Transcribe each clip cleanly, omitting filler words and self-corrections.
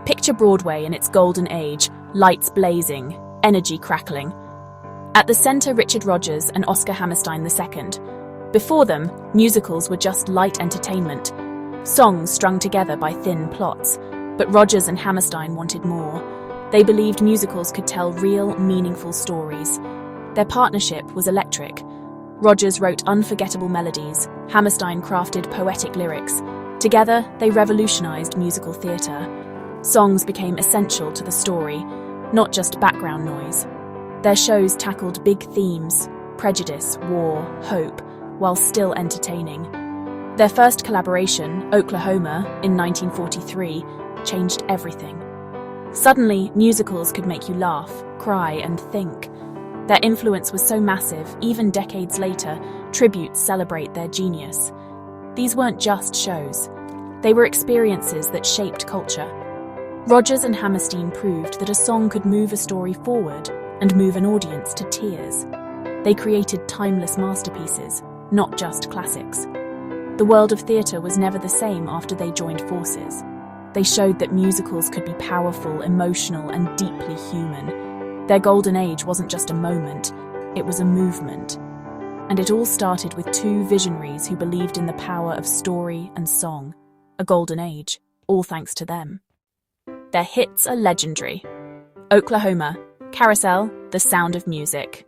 Picture Broadway in its golden age, lights blazing, energy crackling. At the center, Richard Rodgers and Oscar Hammerstein II. Before them, musicals were just light entertainment, songs strung together by thin plots. But Rodgers and Hammerstein wanted more. They believed musicals could tell real, meaningful stories. Their partnership was electric. Rodgers wrote unforgettable melodies, Hammerstein crafted poetic lyrics. Together, they revolutionized musical theatre. Songs became essential to the story, not just background noise. Their shows tackled big themes: prejudice, war, hope, while still entertaining. Their first collaboration, Oklahoma, in 1943, changed everything. Suddenly, musicals could make you laugh, cry, and think. Their influence was so massive, even decades later, tributes celebrate their genius. These weren't just shows. They were experiences that shaped culture. Rodgers and Hammerstein proved that a song could move a story forward and move an audience to tears. They created timeless masterpieces, not just classics. The world of theatre was never the same after they joined forces. They showed that musicals could be powerful, emotional, and deeply human. Their golden age wasn't just a moment, it was a movement. And it all started with two visionaries who believed in the power of story and song. A golden age, all thanks to them. Their hits are legendary. Oklahoma, Carousel, The Sound of Music.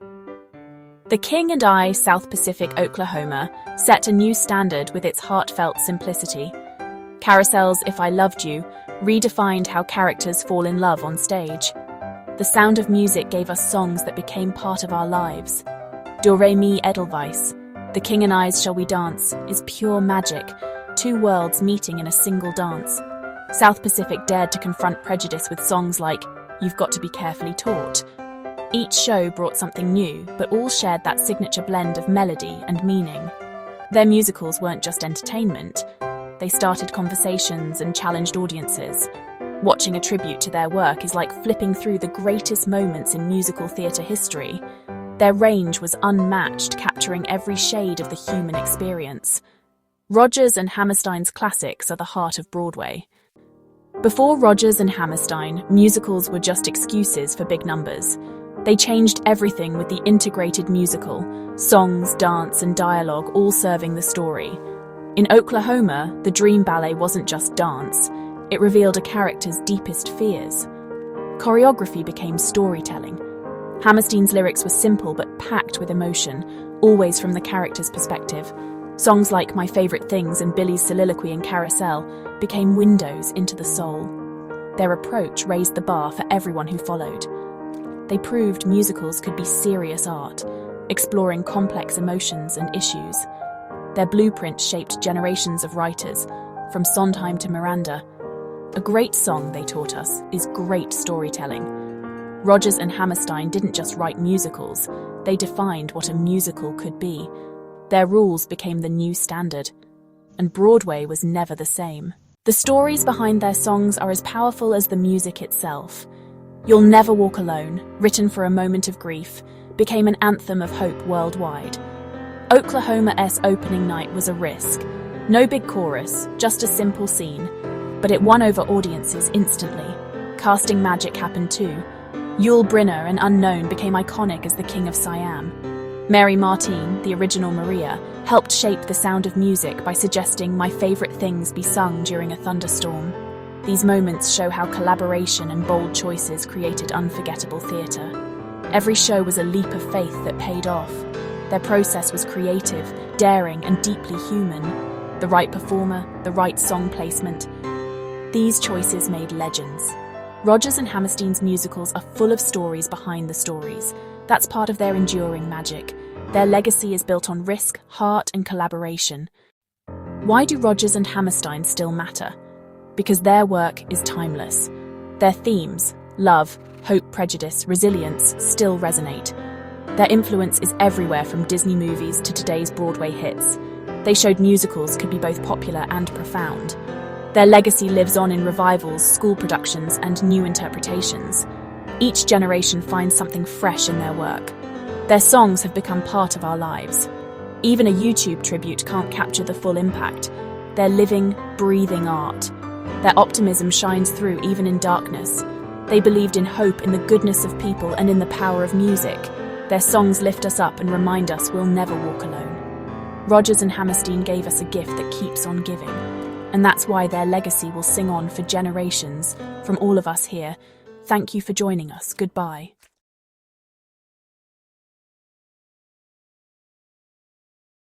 The King and I, South Pacific, Oklahoma, set a new standard with its heartfelt simplicity. Carousel's If I Loved You redefined how characters fall in love on stage. The Sound of Music gave us songs that became part of our lives. Do Re Mi Edelweiss, The King and I's Shall We Dance, is pure magic, two worlds meeting in a single dance. South Pacific dared to confront prejudice with songs like You've Got to Be Carefully Taught. Each show brought something new, but all shared that signature blend of melody and meaning. Their musicals weren't just entertainment. They started conversations and challenged audiences. Watching a tribute to their work is like flipping through the greatest moments in musical theatre history. Their range was unmatched, capturing every shade of the human experience. Rodgers and Hammerstein's classics are the heart of Broadway. Before Rodgers and Hammerstein, musicals were just excuses for big numbers. They changed everything with the integrated musical, songs, dance, and dialogue all serving the story. In Oklahoma, the Dream Ballet wasn't just dance. It revealed a character's deepest fears. Choreography became storytelling. Hammerstein's lyrics were simple but packed with emotion, always from the character's perspective. Songs like My Favorite Things and Billy's soliloquy in Carousel became windows into the soul. Their approach raised the bar for everyone who followed. They proved musicals could be serious art, exploring complex emotions and issues. Their blueprint shaped generations of writers, from Sondheim to Miranda. A great song, they taught us, is great storytelling. Rodgers and Hammerstein didn't just write musicals, they defined what a musical could be. Their rules became the new standard, and Broadway was never the same. The stories behind their songs are as powerful as the music itself. You'll Never Walk Alone, written for a moment of grief, became an anthem of hope worldwide. Oklahoma's opening night was a risk. No big chorus, just a simple scene. But it won over audiences instantly. Casting magic happened too. Yul Brynner, an unknown, became iconic as the King of Siam. Mary Martin, the original Maria, helped shape The Sound of Music by suggesting My Favorite Things be sung during a thunderstorm. These moments show how collaboration and bold choices created unforgettable theatre. Every show was a leap of faith that paid off. Their process was creative, daring, and deeply human. The right performer, the right song placement. These choices made legends. Rodgers and Hammerstein's musicals are full of stories behind the stories. That's part of their enduring magic. Their legacy is built on risk, heart, and collaboration. Why do Rodgers and Hammerstein still matter? Because their work is timeless. Their themes, love, hope, prejudice, resilience, still resonate. Their influence is everywhere from Disney movies to today's Broadway hits. They showed musicals could be both popular and profound. Their legacy lives on in revivals, school productions, and new interpretations. Each generation finds something fresh in their work. Their songs have become part of our lives. Even a YouTube tribute can't capture the full impact. They're living, breathing art. Their optimism shines through even in darkness. They believed in hope, in the goodness of people, and in the power of music. Their songs lift us up and remind us we'll never walk alone. Rodgers and Hammerstein gave us a gift that keeps on giving. And that's why their legacy will sing on for generations. From all of us here, thank you for joining us. Goodbye.